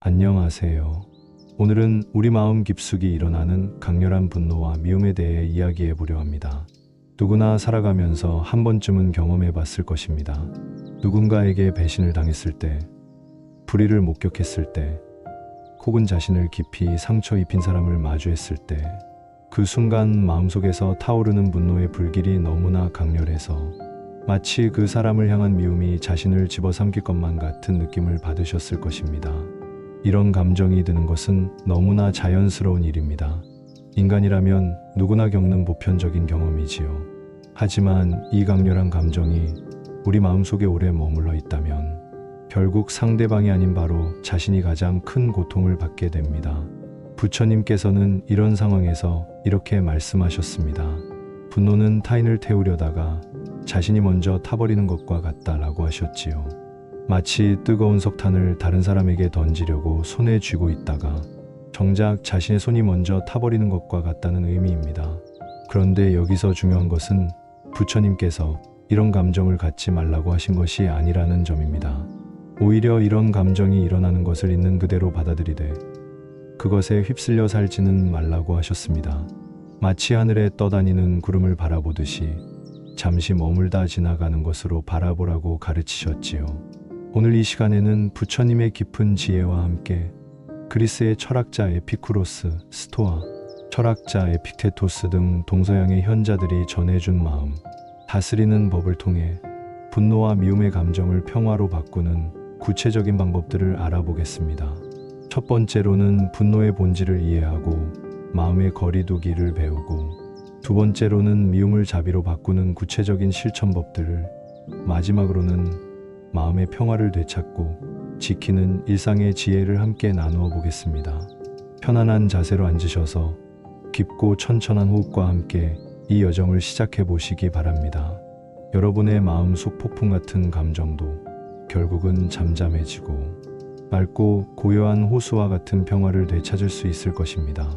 안녕하세요. 오늘은 우리 마음 깊숙이 일어나는 강렬한 분노와 미움에 대해 이야기해 보려 합니다. 누구나 살아가면서 한 번쯤은 경험해 봤을 것입니다. 누군가에게 배신을 당했을 때, 불의를 목격했을 때, 혹은 자신을 깊이 상처 입힌 사람을 마주했을 때, 그 순간 마음속에서 타오르는 분노의 불길이 너무나 강렬해서 마치 그 사람을 향한 미움이 자신을 집어삼킬 것만 같은 느낌을 받으셨을 것입니다. 이런 감정이 드는 것은 너무나 자연스러운 일입니다. 인간이라면 누구나 겪는 보편적인 경험이지요. 하지만 이 강렬한 감정이 우리 마음속에 오래 머물러 있다면 결국 상대방이 아닌 바로 자신이 가장 큰 고통을 받게 됩니다. 부처님께서는 이런 상황에서 이렇게 말씀하셨습니다. 분노는 타인을 태우려다가 자신이 먼저 타버리는 것과 같다라고 하셨지요. 마치 뜨거운 석탄을 다른 사람에게 던지려고 손에 쥐고 있다가 정작 자신의 손이 먼저 타버리는 것과 같다는 의미입니다. 그런데 여기서 중요한 것은 부처님께서 이런 감정을 갖지 말라고 하신 것이 아니라는 점입니다. 오히려 이런 감정이 일어나는 것을 있는 그대로 받아들이되 그것에 휩쓸려 살지는 말라고 하셨습니다. 마치 하늘에 떠다니는 구름을 바라보듯이 잠시 머물다 지나가는 것으로 바라보라고 가르치셨지요. 오늘 이 시간에는 부처님의 깊은 지혜와 함께 그리스의 철학자 에피쿠로스, 스토아, 철학자 에픽테토스 등 동서양의 현자들이 전해준 마음, 다스리는 법을 통해 분노와 미움의 감정을 평화로 바꾸는 구체적인 방법들을 알아보겠습니다. 첫 번째로는 분노의 본질을 이해하고 마음의 거리두기를 배우고, 두 번째로는 미움을 자비로 바꾸는 구체적인 실천법들을, 마지막으로는 마음의 평화를 되찾고 지키는 일상의 지혜를 함께 나누어 보겠습니다. 편안한 자세로 앉으셔서 깊고 천천한 호흡과 함께 이 여정을 시작해 보시기 바랍니다. 여러분의 마음속 폭풍 같은 감정도 결국은 잠잠해지고 맑고 고요한 호수와 같은 평화를 되찾을 수 있을 것입니다.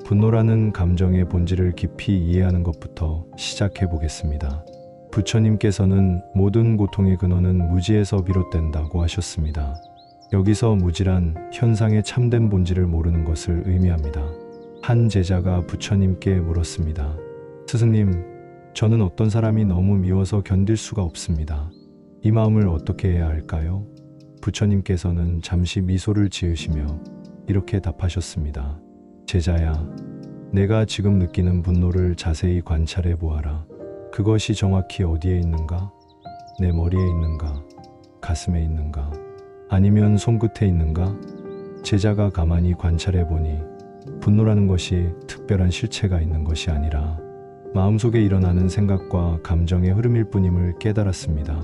분노라는 감정의 본질을 깊이 이해하는 것부터 시작해 보겠습니다. 부처님께서는 모든 고통의 근원은 무지에서 비롯된다고 하셨습니다. 여기서 무지란 현상의 참된 본질을 모르는 것을 의미합니다. 한 제자가 부처님께 물었습니다. 스승님, 저는 어떤 사람이 너무 미워서 견딜 수가 없습니다. 이 마음을 어떻게 해야 할까요? 부처님께서는 잠시 미소를 지으시며 이렇게 답하셨습니다. 제자야, 내가 지금 느끼는 분노를 자세히 관찰해 보아라. 그것이 정확히 어디에 있는가? 내 머리에 있는가? 가슴에 있는가? 아니면 손끝에 있는가? 제자가 가만히 관찰해 보니 분노라는 것이 특별한 실체가 있는 것이 아니라 마음속에 일어나는 생각과 감정의 흐름일 뿐임을 깨달았습니다.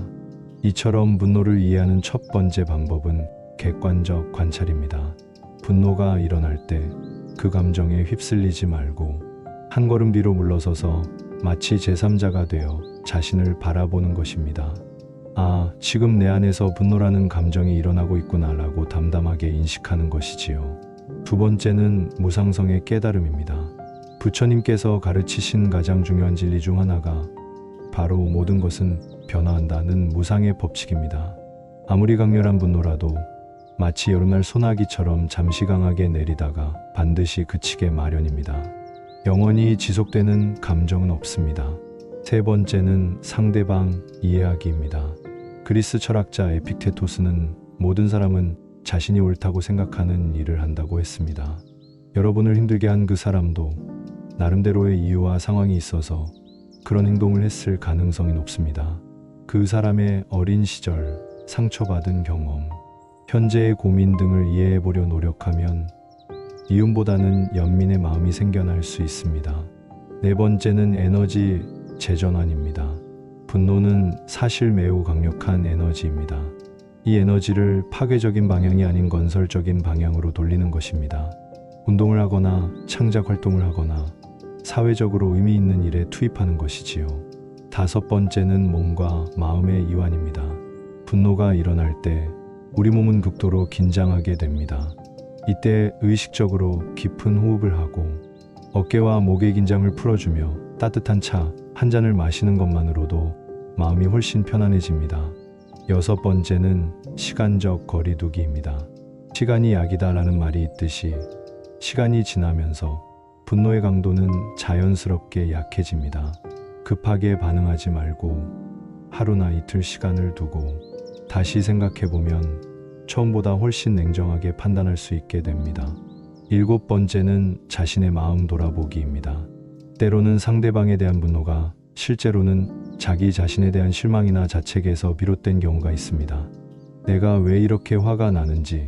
이처럼 분노를 이해하는 첫 번째 방법은 객관적 관찰입니다. 분노가 일어날 때 그 감정에 휩쓸리지 말고 한 걸음 뒤로 물러서서 마치 제3자가 되어 자신을 바라보는 것입니다. 아, 지금 내 안에서 분노라는 감정이 일어나고 있구나라고 담담하게 인식하는 것이지요. 두 번째는 무상성의 깨달음입니다. 부처님께서 가르치신 가장 중요한 진리 중 하나가 바로 모든 것은 변화한다는 무상의 법칙입니다. 아무리 강렬한 분노라도 마치 여름날 소나기처럼 잠시 강하게 내리다가 반드시 그치게 마련입니다. 영원히 지속되는 감정은 없습니다. 세 번째는 상대방 이해하기입니다. 그리스 철학자 에픽테토스는 모든 사람은 자신이 옳다고 생각하는 일을 한다고 했습니다. 여러분을 힘들게 한 그 사람도 나름대로의 이유와 상황이 있어서 그런 행동을 했을 가능성이 높습니다. 그 사람의 어린 시절, 상처받은 경험, 현재의 고민 등을 이해해 보려 노력하면 미움보다는 연민의 마음이 생겨날 수 있습니다. 네 번째는 에너지 재전환입니다. 분노는 사실 매우 강력한 에너지입니다. 이 에너지를 파괴적인 방향이 아닌 건설적인 방향으로 돌리는 것입니다. 운동을 하거나 창작 활동을 하거나 사회적으로 의미 있는 일에 투입하는 것이지요. 다섯 번째는 몸과 마음의 이완입니다. 분노가 일어날 때 우리 몸은 극도로 긴장하게 됩니다. 이때 의식적으로 깊은 호흡을 하고 어깨와 목의 긴장을 풀어주며 따뜻한 차 한 잔을 마시는 것만으로도 마음이 훨씬 편안해집니다. 여섯 번째는 시간적 거리두기입니다. 시간이 약이다라는 말이 있듯이 시간이 지나면서 분노의 강도는 자연스럽게 약해집니다. 급하게 반응하지 말고 하루나 이틀 시간을 두고 다시 생각해보면 처음보다 훨씬 냉정하게 판단할 수 있게 됩니다. 7번째는 자신의 마음 돌아보기입니다. 때로는 상대방에 대한 분노가 실제로는 자기 자신에 대한 실망이나 자책에서 비롯된 경우가 있습니다. 내가 왜 이렇게 화가 나는지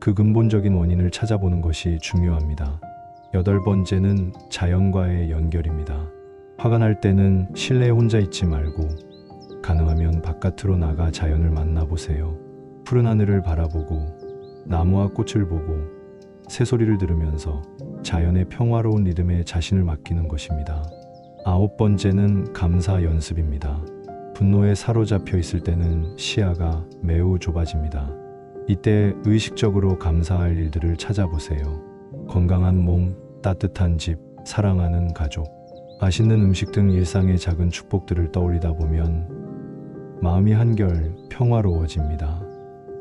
그 근본적인 원인을 찾아보는 것이 중요합니다. 8번째는 자연과의 연결입니다. 화가 날 때는 실내에 혼자 있지 말고 가능하면 바깥으로 나가 자연을 만나보세요. 푸른 하늘을 바라보고 나무와 꽃을 보고 새소리를 들으면서 자연의 평화로운 리듬에 자신을 맡기는 것입니다. 9번째는 감사 연습입니다. 분노에 사로잡혀 있을 때는 시야가 매우 좁아집니다. 이때 의식적으로 감사할 일들을 찾아보세요. 건강한 몸, 따뜻한 집, 사랑하는 가족, 맛있는 음식 등 일상의 작은 축복들을 떠올리다 보면 마음이 한결 평화로워집니다.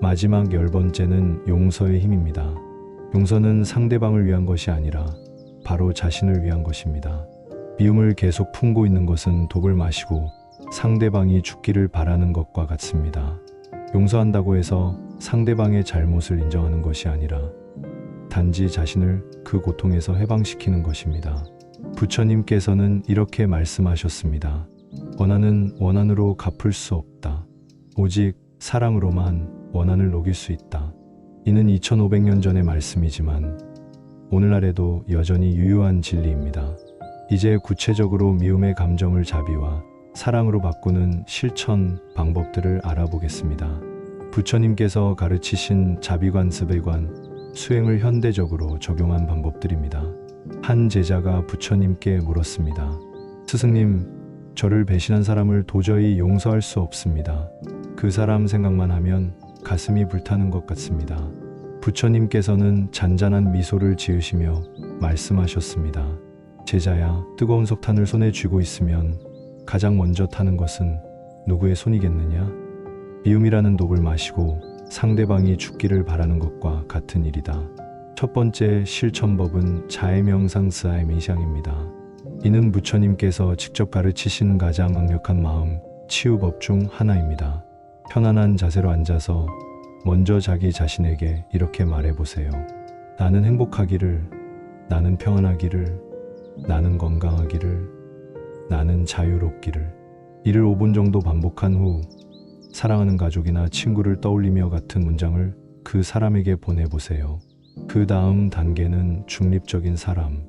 마지막 10번째는 용서의 힘입니다. 용서는 상대방을 위한 것이 아니라 바로 자신을 위한 것입니다. 미움을 계속 품고 있는 것은 독을 마시고 상대방이 죽기를 바라는 것과 같습니다. 용서한다고 해서 상대방의 잘못을 인정하는 것이 아니라 단지 자신을 그 고통에서 해방시키는 것입니다. 부처님께서는 이렇게 말씀하셨습니다. 원한은 원한으로 갚을 수 없다. 오직 사랑으로만 원한을 녹일 수 있다. 이는 2500년 전의 말씀이지만 오늘날에도 여전히 유효한 진리입니다. 이제 구체적으로 미움의 감정을 자비와 사랑으로 바꾸는 실천 방법들을 알아보겠습니다. 부처님께서 가르치신 자비관습의관 수행을 현대적으로 적용한 방법들입니다. 한 제자가 부처님께 물었습니다. 스승님, 저를 배신한 사람을 도저히 용서할 수 없습니다. 그 사람 생각만 하면 가슴이 불타는 것 같습니다. 부처님께서는 잔잔한 미소를 지으시며 말씀하셨습니다. 제자야, 뜨거운 석탄을 손에 쥐고 있으면 가장 먼저 타는 것은 누구의 손이겠느냐? 미움이라는 독을 마시고 상대방이 죽기를 바라는 것과 같은 일이다. 첫 번째 실천법은 자해명상 스아이미샹입니다. 이는 부처님께서 직접 가르치신 가장 강력한 마음 치유법 중 하나입니다. 편안한 자세로 앉아서 먼저 자기 자신에게 이렇게 말해보세요. 나는 행복하기를, 나는 평안하기를, 나는 건강하기를, 나는 자유롭기를. 이를 5분 정도 반복한 후 사랑하는 가족이나 친구를 떠올리며 같은 문장을 그 사람에게 보내보세요. 그 다음 단계는 중립적인 사람,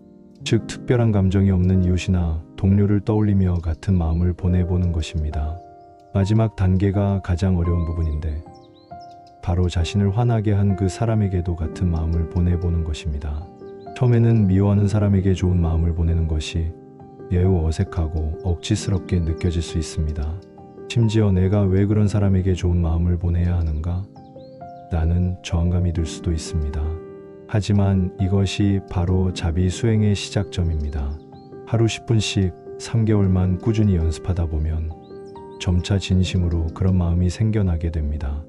즉 특별한 감정이 없는 이웃이나 동료를 떠올리며 같은 마음을 보내보는 것입니다. 마지막 단계가 가장 어려운 부분인데 바로 자신을 화나게 한 그 사람에게도 같은 마음을 보내보는 것입니다. 처음에는 미워하는 사람에게 좋은 마음을 보내는 것이 매우 어색하고 억지스럽게 느껴질 수 있습니다. 심지어 내가 왜 그런 사람에게 좋은 마음을 보내야 하는가? 나는 저항감이 들 수도 있습니다. 하지만 이것이 바로 자비 수행의 시작점입니다. 하루 10분씩 3개월만 꾸준히 연습하다 보면 점차 진심으로 그런 마음이 생겨나게 됩니다.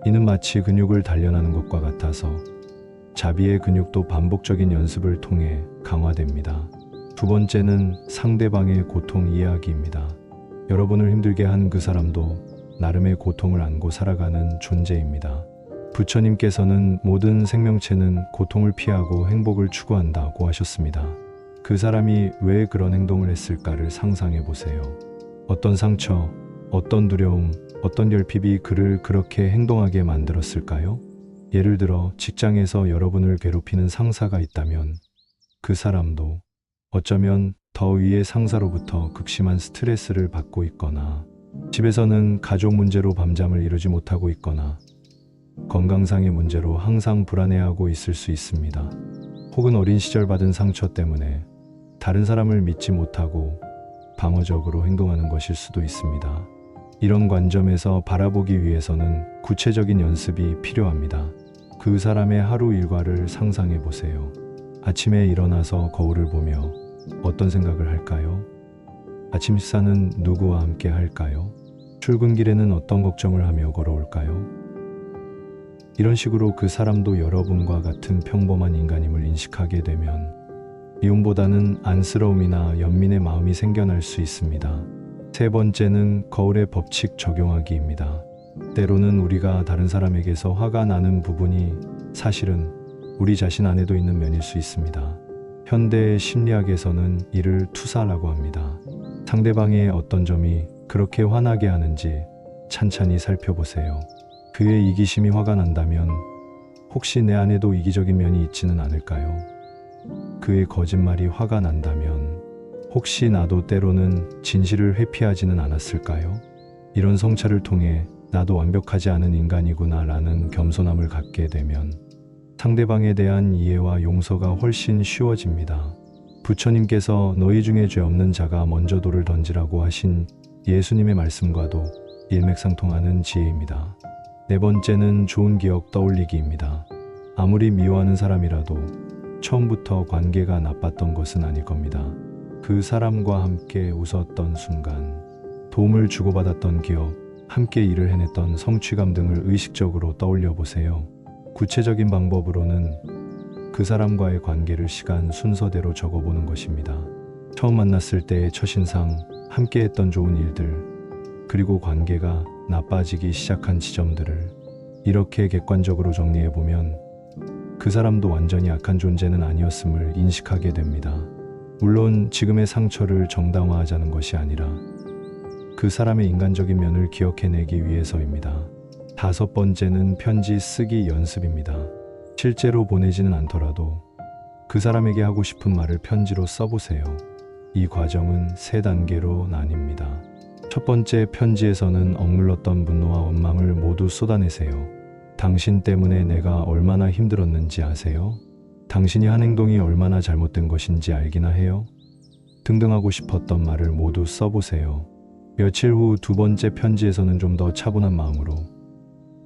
이는 마치 근육을 단련하는 것과 같아서 자비의 근육도 반복적인 연습을 통해 강화됩니다. 두 번째는 상대방의 고통 이해하기입니다. 여러분을 힘들게 한 그 사람도 나름의 고통을 안고 살아가는 존재입니다. 부처님께서는 모든 생명체는 고통을 피하고 행복을 추구한다고 하셨습니다. 그 사람이 왜 그런 행동을 했을까를 상상해 보세요. 어떤 상처, 어떤 두려움, 어떤 결핍이 그를 그렇게 행동하게 만들었을까요? 예를 들어 직장에서 여러분을 괴롭히는 상사가 있다면 그 사람도 어쩌면 더 위의 상사로부터 극심한 스트레스를 받고 있거나 집에서는 가족 문제로 밤잠을 이루지 못하고 있거나 건강상의 문제로 항상 불안해하고 있을 수 있습니다. 혹은 어린 시절 받은 상처 때문에 다른 사람을 믿지 못하고 방어적으로 행동하는 것일 수도 있습니다. 이런 관점에서 바라보기 위해서는 구체적인 연습이 필요합니다. 그 사람의 하루 일과를 상상해 보세요. 아침에 일어나서 거울을 보며 어떤 생각을 할까요? 아침 식사는 누구와 함께 할까요? 출근길에는 어떤 걱정을 하며 걸어올까요? 이런 식으로 그 사람도 여러분과 같은 평범한 인간임을 인식하게 되면 미움보다는 안쓰러움이나 연민의 마음이 생겨날 수 있습니다. 세 번째는 거울의 법칙 적용하기입니다. 때로는 우리가 다른 사람에게서 화가 나는 부분이 사실은 우리 자신 안에도 있는 면일 수 있습니다. 현대 심리학에서는 이를 투사라고 합니다. 상대방의 어떤 점이 그렇게 화나게 하는지 찬찬히 살펴보세요. 그의 이기심이 화가 난다면 혹시 내 안에도 이기적인 면이 있지는 않을까요? 그의 거짓말이 화가 난다면 혹시 나도 때로는 진실을 회피하지는 않았을까요? 이런 성찰을 통해 나도 완벽하지 않은 인간이구나 라는 겸손함을 갖게 되면 상대방에 대한 이해와 용서가 훨씬 쉬워집니다. 부처님께서 너희 중에 죄 없는 자가 먼저 돌을 던지라고 하신 예수님의 말씀과도 일맥상통하는 지혜입니다. 네 번째는 좋은 기억 떠올리기입니다. 아무리 미워하는 사람이라도 처음부터 관계가 나빴던 것은 아닐 겁니다. 그 사람과 함께 웃었던 순간, 도움을 주고받았던 기억, 함께 일을 해냈던 성취감 등을 의식적으로 떠올려 보세요. 구체적인 방법으로는 그 사람과의 관계를 시간 순서대로 적어보는 것입니다. 처음 만났을 때의 첫인상, 함께 했던 좋은 일들, 그리고 관계가 나빠지기 시작한 지점들을 이렇게 객관적으로 정리해보면 그 사람도 완전히 악한 존재는 아니었음을 인식하게 됩니다. 물론 지금의 상처를 정당화하자는 것이 아니라 그 사람의 인간적인 면을 기억해내기 위해서입니다. 다섯 번째는 편지 쓰기 연습입니다. 실제로 보내지는 않더라도 그 사람에게 하고 싶은 말을 편지로 써보세요. 이 과정은 세 단계로 나뉩니다. 첫 번째, 편지에서는 억눌렀던 분노와 원망을 모두 쏟아내세요. 당신 때문에 내가 얼마나 힘들었는지 아세요? 당신이 한 행동이 얼마나 잘못된 것인지 알기나 해요? 등등 하고 싶었던 말을 모두 써보세요. 며칠 후 두 번째 편지에서는 좀 더 차분한 마음으로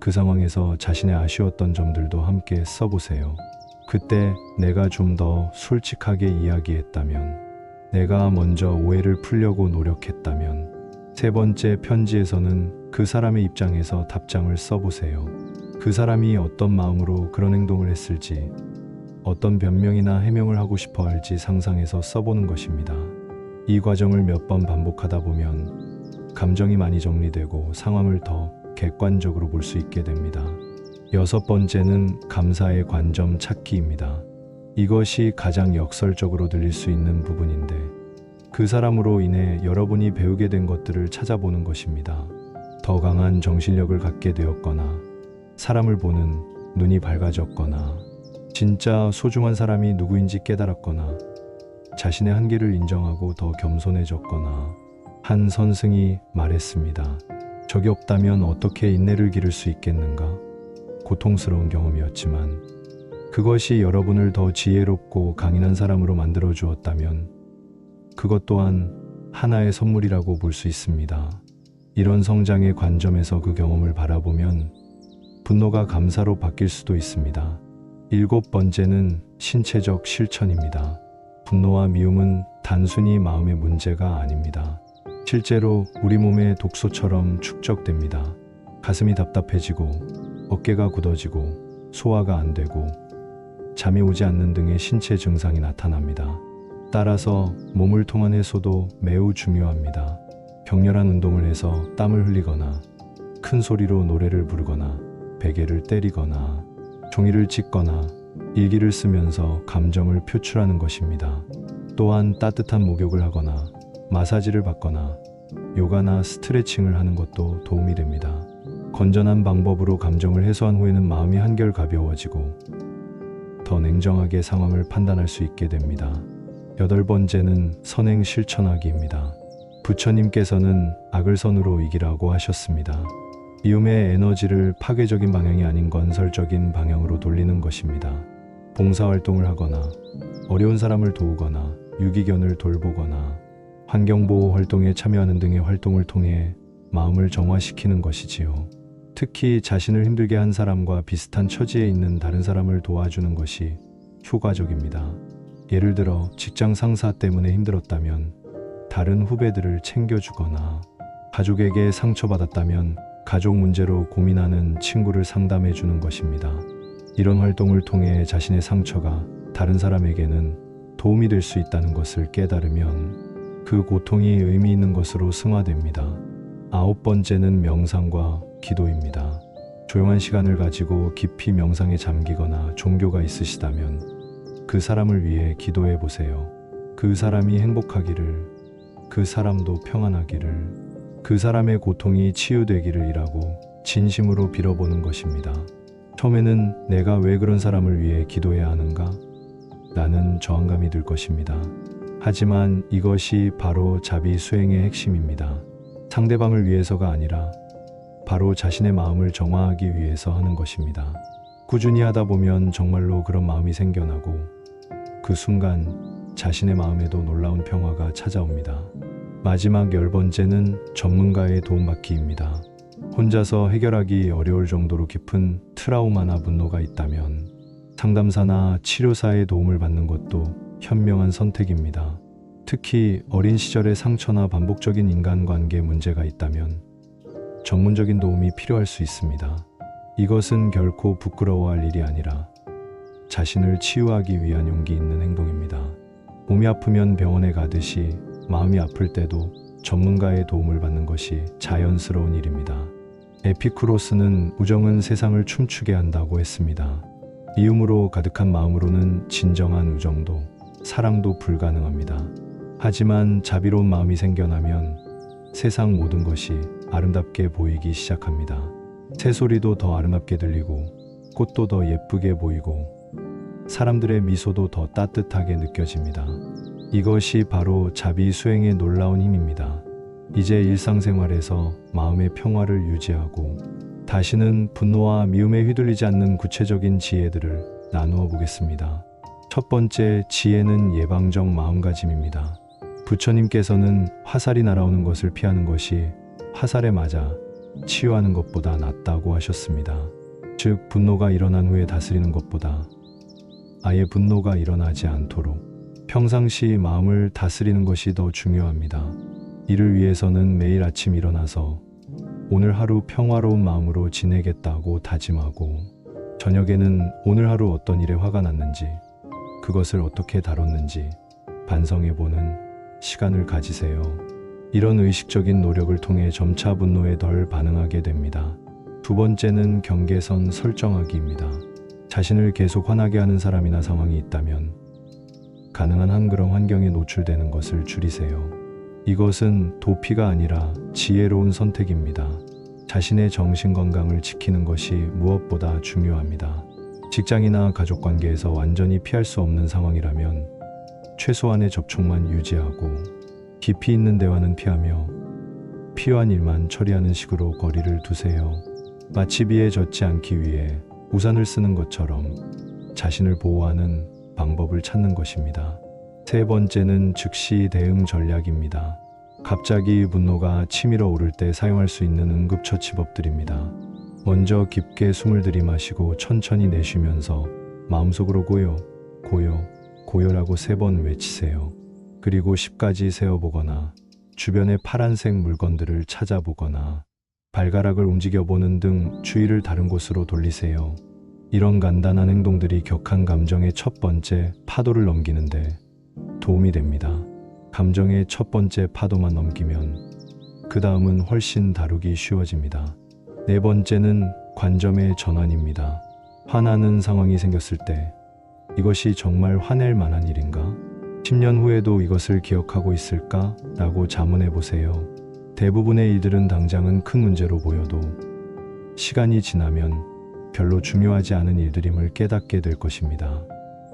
그 상황에서 자신의 아쉬웠던 점들도 함께 써보세요. 그때 내가 좀 더 솔직하게 이야기했다면, 내가 먼저 오해를 풀려고 노력했다면, 세 번째 편지에서는 그 사람의 입장에서 답장을 써보세요. 그 사람이 어떤 마음으로 그런 행동을 했을지, 어떤 변명이나 해명을 하고 싶어 할지 상상해서 써보는 것입니다. 이 과정을 몇 번 반복하다 보면 감정이 많이 정리되고 상황을 더 객관적으로 볼 수 있게 됩니다. 여섯 번째는 감사의 관점 찾기입니다. 이것이 가장 역설적으로 들릴 수 있는 부분인데, 그 사람으로 인해 여러분이 배우게 된 것들을 찾아보는 것입니다. 더 강한 정신력을 갖게 되었거나, 사람을 보는 눈이 밝아졌거나, 진짜 소중한 사람이 누구인지 깨달았거나, 자신의 한계를 인정하고 더 겸손해졌거나. 한 선생이 말했습니다. 적이 없다면 어떻게 인내를 기를 수 있겠는가? 고통스러운 경험이었지만 그것이 여러분을 더 지혜롭고 강인한 사람으로 만들어 주었다면 그것 또한 하나의 선물이라고 볼 수 있습니다. 이런 성장의 관점에서 그 경험을 바라보면 분노가 감사로 바뀔 수도 있습니다. 일곱 번째는 신체적 실천입니다. 분노와 미움은 단순히 마음의 문제가 아닙니다. 실제로 우리 몸에 독소처럼 축적됩니다. 가슴이 답답해지고 어깨가 굳어지고 소화가 안 되고 잠이 오지 않는 등의 신체 증상이 나타납니다. 따라서 몸을 통한 해소도 매우 중요합니다. 격렬한 운동을 해서 땀을 흘리거나 큰 소리로 노래를 부르거나 베개를 때리거나 종이를 찢거나 일기를 쓰면서 감정을 표출하는 것입니다. 또한 따뜻한 목욕을 하거나 마사지를 받거나 요가나 스트레칭을 하는 것도 도움이 됩니다. 건전한 방법으로 감정을 해소한 후에는 마음이 한결 가벼워지고 더 냉정하게 상황을 판단할 수 있게 됩니다. 여덟 번째는 선행 실천하기입니다. 부처님께서는 악을 선으로 이기라고 하셨습니다. 미움의 에너지를 파괴적인 방향이 아닌 건설적인 방향으로 돌리는 것입니다. 봉사활동을 하거나 어려운 사람을 도우거나 유기견을 돌보거나 환경보호 활동에 참여하는 등의 활동을 통해 마음을 정화시키는 것이지요. 특히 자신을 힘들게 한 사람과 비슷한 처지에 있는 다른 사람을 도와주는 것이 효과적입니다. 예를 들어 직장 상사 때문에 힘들었다면 다른 후배들을 챙겨주거나, 가족에게 상처받았다면 가족 문제로 고민하는 친구를 상담해 주는 것입니다. 이런 활동을 통해 자신의 상처가 다른 사람에게는 도움이 될 수 있다는 것을 깨달으면 그 고통이 의미 있는 것으로 승화됩니다. 9번째는 명상과 기도입니다. 조용한 시간을 가지고 깊이 명상에 잠기거나 종교가 있으시다면 그 사람을 위해 기도해 보세요. 그 사람이 행복하기를, 그 사람도 평안하기를, 그 사람의 고통이 치유되기를 이라고 진심으로 빌어보는 것입니다. 처음에는 내가 왜 그런 사람을 위해 기도해야 하는가? 라는 저항감이 들 것입니다. 하지만 이것이 바로 자비 수행의 핵심입니다. 상대방을 위해서가 아니라 바로 자신의 마음을 정화하기 위해서 하는 것입니다. 꾸준히 하다 보면 정말로 그런 마음이 생겨나고 그 순간 자신의 마음에도 놀라운 평화가 찾아옵니다. 마지막 10번째는 전문가의 도움받기입니다. 혼자서 해결하기 어려울 정도로 깊은 트라우마나 분노가 있다면 상담사나 치료사의 도움을 받는 것도 현명한 선택입니다. 특히 어린 시절의 상처나 반복적인 인간관계 문제가 있다면 전문적인 도움이 필요할 수 있습니다. 이것은 결코 부끄러워할 일이 아니라 자신을 치유하기 위한 용기 있는 행동입니다. 몸이 아프면 병원에 가듯이 마음이 아플 때도 전문가의 도움을 받는 것이 자연스러운 일입니다. 에피쿠로스는 우정은 세상을 춤추게 한다고 했습니다. 미움으로 가득한 마음으로는 진정한 우정도 사랑도 불가능합니다. 하지만 자비로운 마음이 생겨나면 세상 모든 것이 아름답게 보이기 시작합니다. 새소리도 더 아름답게 들리고 꽃도 더 예쁘게 보이고 사람들의 미소도 더 따뜻하게 느껴집니다. 이것이 바로 자비 수행의 놀라운 힘입니다. 이제 일상생활에서 마음의 평화를 유지하고 다시는 분노와 미움에 휘둘리지 않는 구체적인 지혜들을 나누어 보겠습니다. 첫 번째 지혜는 예방적 마음가짐입니다. 부처님께서는 화살이 날아오는 것을 피하는 것이 화살에 맞아 치유하는 것보다 낫다고 하셨습니다. 즉, 분노가 일어난 후에 다스리는 것보다 아예 분노가 일어나지 않도록 평상시 마음을 다스리는 것이 더 중요합니다. 이를 위해서는 매일 아침 일어나서 오늘 하루 평화로운 마음으로 지내겠다고 다짐하고 저녁에는 오늘 하루 어떤 일에 화가 났는지 그것을 어떻게 다뤘는지 반성해보는 시간을 가지세요. 이런 의식적인 노력을 통해 점차 분노에 덜 반응하게 됩니다. 두 번째는 경계선 설정하기입니다. 자신을 계속 화나게 하는 사람이나 상황이 있다면 가능한 한 그런 환경에 노출되는 것을 줄이세요. 이것은 도피가 아니라 지혜로운 선택입니다. 자신의 정신건강을 지키는 것이 무엇보다 중요합니다. 직장이나 가족관계에서 완전히 피할 수 없는 상황이라면 최소한의 접촉만 유지하고 깊이 있는 대화는 피하며 필요한 일만 처리하는 식으로 거리를 두세요. 마치 비에 젖지 않기 위해 우산을 쓰는 것처럼 자신을 보호하는 방법을 찾는 것입니다. 세 번째는 즉시 대응 전략입니다. 갑자기 분노가 치밀어 오를 때 사용할 수 있는 응급처치법들입니다. 먼저 깊게 숨을 들이마시고 천천히 내쉬면서 마음속으로 고요, 고요, 고요라고 3번 외치세요. 그리고 10까지 세어보거나 주변의 파란색 물건들을 찾아보거나 발가락을 움직여보는 등 주의를 다른 곳으로 돌리세요. 이런 간단한 행동들이 격한 감정의 첫 번째 파도를 넘기는데 도움이 됩니다. 감정의 첫 번째 파도만 넘기면 그 다음은 훨씬 다루기 쉬워집니다. 네 번째는 관점의 전환입니다. 화나는 상황이 생겼을 때 이것이 정말 화낼 만한 일인가? 10년 후에도 이것을 기억하고 있을까? 라고 자문해 보세요. 대부분의 일들은 당장은 큰 문제로 보여도 시간이 지나면 별로 중요하지 않은 일들임을 깨닫게 될 것입니다.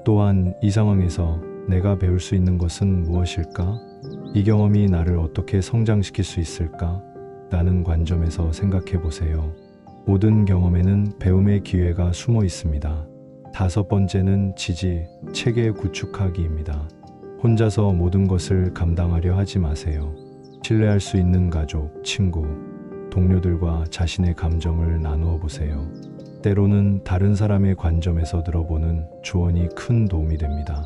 또한 이 상황에서 내가 배울 수 있는 것은 무엇일까? 이 경험이 나를 어떻게 성장시킬 수 있을까? 라는 관점에서 생각해 보세요. 모든 경험에는 배움의 기회가 숨어 있습니다. 5번째는 지지, 체계 구축하기입니다. 혼자서 모든 것을 감당하려 하지 마세요. 신뢰할 수 있는 가족, 친구, 동료들과 자신의 감정을 나누어 보세요. 때로는 다른 사람의 관점에서 들어보는 조언이 큰 도움이 됩니다.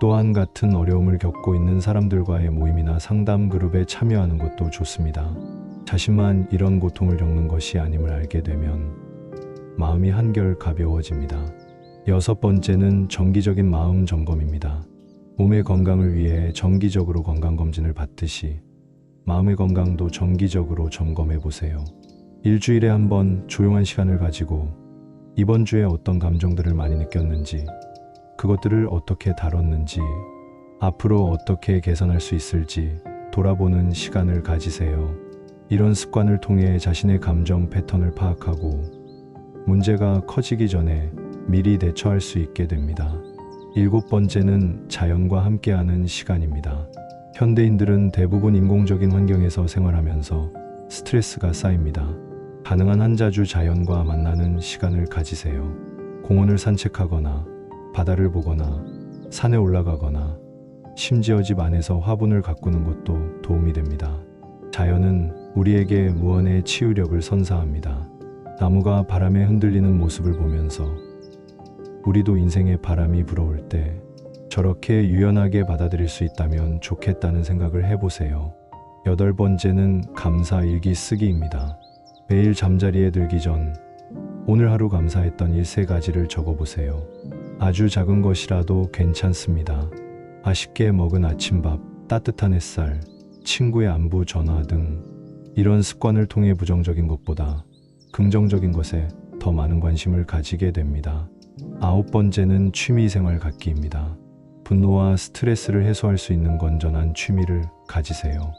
또한 같은 어려움을 겪고 있는 사람들과의 모임이나 상담 그룹에 참여하는 것도 좋습니다. 자신만 이런 고통을 겪는 것이 아님을 알게 되면 마음이 한결 가벼워집니다. 여섯 번째는 정기적인 마음 점검입니다. 몸의 건강을 위해 정기적으로 건강검진을 받듯이 마음의 건강도 정기적으로 점검해 보세요. 일주일에 한 번 조용한 시간을 가지고 이번 주에 어떤 감정들을 많이 느꼈는지, 그것들을 어떻게 다뤘는지, 앞으로 어떻게 개선할 수 있을지 돌아보는 시간을 가지세요. 이런 습관을 통해 자신의 감정 패턴을 파악하고 문제가 커지기 전에 미리 대처할 수 있게 됩니다. 일곱 번째는 자연과 함께하는 시간입니다. 현대인들은 대부분 인공적인 환경에서 생활하면서 스트레스가 쌓입니다. 가능한 한 자주 자연과 만나는 시간을 가지세요. 공원을 산책하거나 바다를 보거나 산에 올라가거나 심지어 집 안에서 화분을 가꾸는 것도 도움이 됩니다. 자연은 우리에게 무한의 치유력을 선사합니다. 나무가 바람에 흔들리는 모습을 보면서 우리도 인생의 바람이 불어올 때 저렇게 유연하게 받아들일 수 있다면 좋겠다는 생각을 해보세요. 여덟 번째는 감사 일기 쓰기입니다. 매일 잠자리에 들기 전 오늘 하루 감사했던 일 3가지를 적어보세요. 아주 작은 것이라도 괜찮습니다. 맛있게 먹은 아침밥, 따뜻한 햇살, 친구의 안부 전화 등 이런 습관을 통해 부정적인 것보다 긍정적인 것에 더 많은 관심을 가지게 됩니다. 아홉 번째는 취미생활 갖기입니다. 분노와 스트레스를 해소할 수 있는 건전한 취미를 가지세요.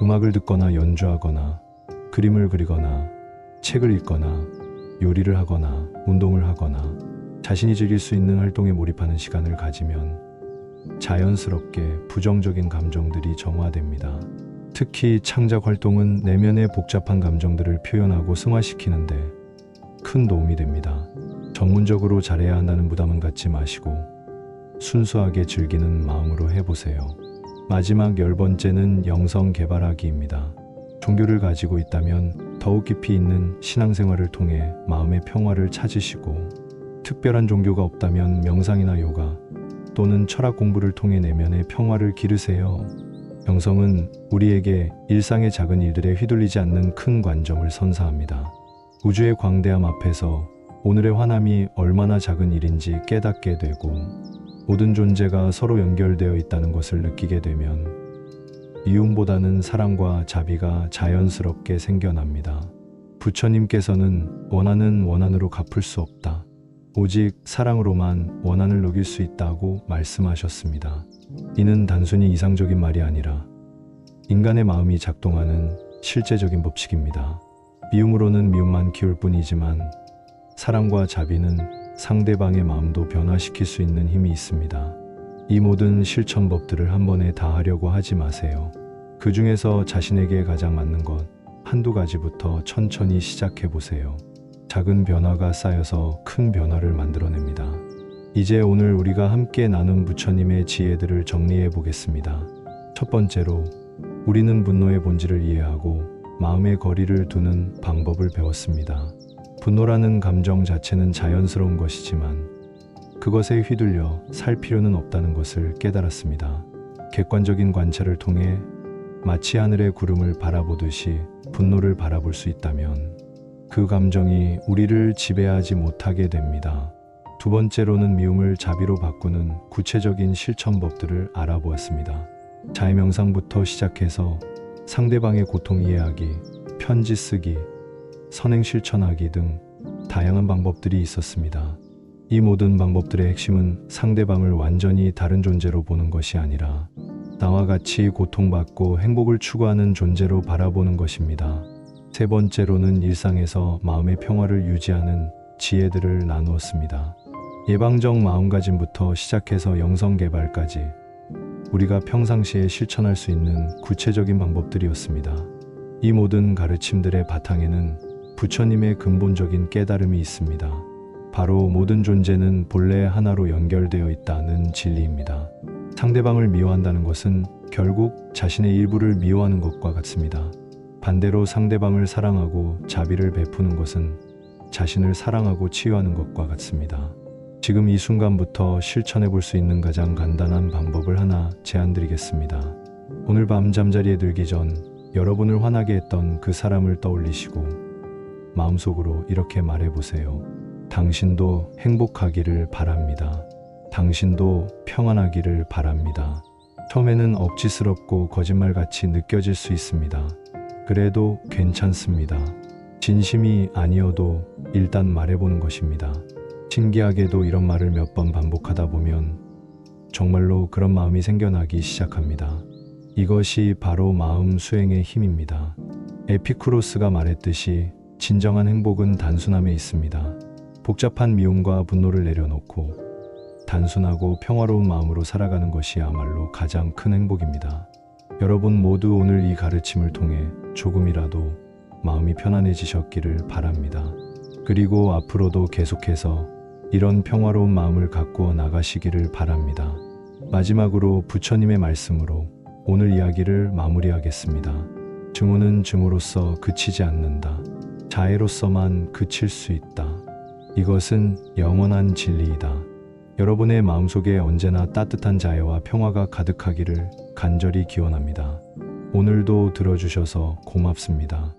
음악을 듣거나 연주하거나 그림을 그리거나 책을 읽거나 요리를 하거나 운동을 하거나 자신이 즐길 수 있는 활동에 몰입하는 시간을 가지면 자연스럽게 부정적인 감정들이 정화됩니다. 특히 창작 활동은 내면의 복잡한 감정들을 표현하고 승화시키는데 큰 도움이 됩니다. 전문적으로 잘해야 한다는 부담은 갖지 마시고 순수하게 즐기는 마음으로 해보세요. 마지막 10번째는 영성 개발하기입니다. 종교를 가지고 있다면 더욱 깊이 있는 신앙생활을 통해 마음의 평화를 찾으시고, 특별한 종교가 없다면 명상이나 요가 또는 철학 공부를 통해 내면의 평화를 기르세요. 영성은 우리에게 일상의 작은 일들에 휘둘리지 않는 큰 관점을 선사합니다. 우주의 광대함 앞에서 오늘의 화남이 얼마나 작은 일인지 깨닫게 되고, 모든 존재가 서로 연결되어 있다는 것을 느끼게 되면 미움보다는 사랑과 자비가 자연스럽게 생겨납니다. 부처님께서는 원한은 원한으로 갚을 수 없다, 오직 사랑으로만 원한을 녹일 수 있다고 말씀하셨습니다. 이는 단순히 이상적인 말이 아니라 인간의 마음이 작동하는 실제적인 법칙입니다. 미움으로는 미움만 키울 뿐이지만 사랑과 자비는 상대방의 마음도 변화시킬 수 있는 힘이 있습니다. 이 모든 실천법들을 한 번에 다 하려고 하지 마세요. 그 중에서 자신에게 가장 맞는 것 한두 가지부터 천천히 시작해 보세요. 작은 변화가 쌓여서 큰 변화를 만들어냅니다. 이제 오늘 우리가 함께 나눈 부처님의 지혜들을 정리해 보겠습니다. 첫 번째로, 우리는 분노의 본질을 이해하고 마음의 거리를 두는 방법을 배웠습니다. 분노라는 감정 자체는 자연스러운 것이지만 그것에 휘둘려 살 필요는 없다는 것을 깨달았습니다. 객관적인 관찰을 통해 마치 하늘의 구름을 바라보듯이 분노를 바라볼 수 있다면 그 감정이 우리를 지배하지 못하게 됩니다. 두 번째로는 미움을 자비로 바꾸는 구체적인 실천법들을 알아보았습니다. 자해명상부터 시작해서 상대방의 고통 이해하기, 편지 쓰기, 선행 실천하기 등 다양한 방법들이 있었습니다. 이 모든 방법들의 핵심은 상대방을 완전히 다른 존재로 보는 것이 아니라 나와 같이 고통받고 행복을 추구하는 존재로 바라보는 것입니다. 세 번째로는 일상에서 마음의 평화를 유지하는 지혜들을 나누었습니다. 예방적 마음가짐부터 시작해서 영성개발까지 우리가 평상시에 실천할 수 있는 구체적인 방법들이었습니다. 이 모든 가르침들의 바탕에는 부처님의 근본적인 깨달음이 있습니다. 바로 모든 존재는 본래 하나로 연결되어 있다는 진리입니다. 상대방을 미워한다는 것은 결국 자신의 일부를 미워하는 것과 같습니다. 반대로 상대방을 사랑하고 자비를 베푸는 것은 자신을 사랑하고 치유하는 것과 같습니다. 지금 이 순간부터 실천해 볼 수 있는 가장 간단한 방법을 하나 제안드리겠습니다. 오늘 밤 잠자리에 들기 전 여러분을 화나게 했던 그 사람을 떠올리시고 마음속으로 이렇게 말해보세요. 당신도 행복하기를 바랍니다. 당신도 평안하기를 바랍니다. 처음에는 억지스럽고 거짓말같이 느껴질 수 있습니다. 그래도 괜찮습니다. 진심이 아니어도 일단 말해보는 것입니다. 신기하게도 이런 말을 몇 번 반복하다 보면 정말로 그런 마음이 생겨나기 시작합니다. 이것이 바로 마음 수행의 힘입니다. 에피쿠로스가 말했듯이 진정한 행복은 단순함에 있습니다. 복잡한 미움과 분노를 내려놓고 단순하고 평화로운 마음으로 살아가는 것이야말로 가장 큰 행복입니다. 여러분 모두 오늘 이 가르침을 통해 조금이라도 마음이 편안해지셨기를 바랍니다. 그리고 앞으로도 계속해서 이런 평화로운 마음을 가꾸어 나가시기를 바랍니다. 마지막으로 부처님의 말씀으로 오늘 이야기를 마무리하겠습니다. 증오는 증오로서 그치지 않는다. 자애로서만 그칠 수 있다. 이것은 영원한 진리이다. 여러분의 마음속에 언제나 따뜻한 자애와 평화가 가득하기를 간절히 기원합니다. 오늘도 들어주셔서 고맙습니다.